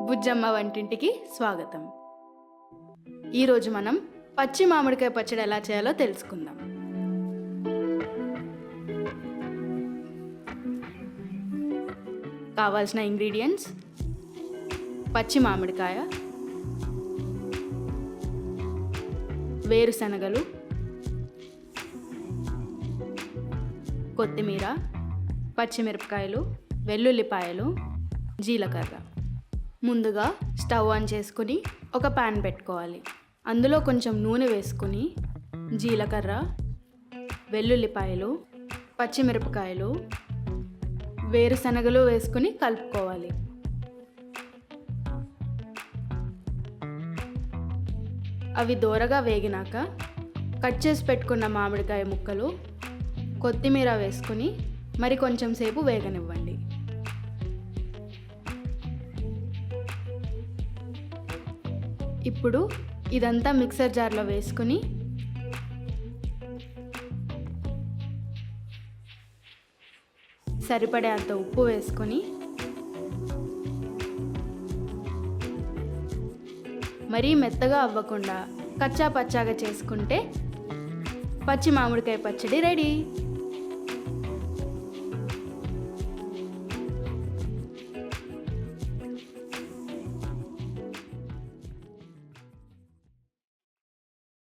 బుజ్జమ్మ వంటింటికి స్వాగతం. ఈరోజు మనం పచ్చి మామిడికాయ పచ్చడి ఎలా చేయాలో తెలుసుకుందాం. కావాల్సిన ఇంగ్రీడియంట్స్: పచ్చి మామిడికాయ, వేరుశనగలు, కొత్తిమీర, పచ్చిమిరపకాయలు, వెల్లుల్లిపాయలు, జీలకర్ర. ముందుగా స్టవ్ ఆన్ చేసుకుని ఒక ప్యాన్ పెట్టుకోవాలి. అందులో కొంచెం నూనె వేసుకుని జీలకర్ర, వెల్లుల్లిపాయలు, పచ్చిమిరపకాయలు, వేరుశనగలు వేసుకుని కలుపుకోవాలి. అవి దోరగా వేగినాక కట్ చేసి పెట్టుకున్న మామిడికాయ ముక్కలు, కొత్తిమీర వేసుకుని మరి కొంచెం సేపు వేగనివ్వండి. ఇప్పుడు ఇదంతా మిక్సర్ జార్లో వేసుకుని సరిపడే అంత ఉప్పు వేసుకొని మరీ మెత్తగా అవ్వకుండా కచ్చా పచ్చాగా చేసుకుంటే పచ్చి మామిడికాయ పచ్చడి రెడీ.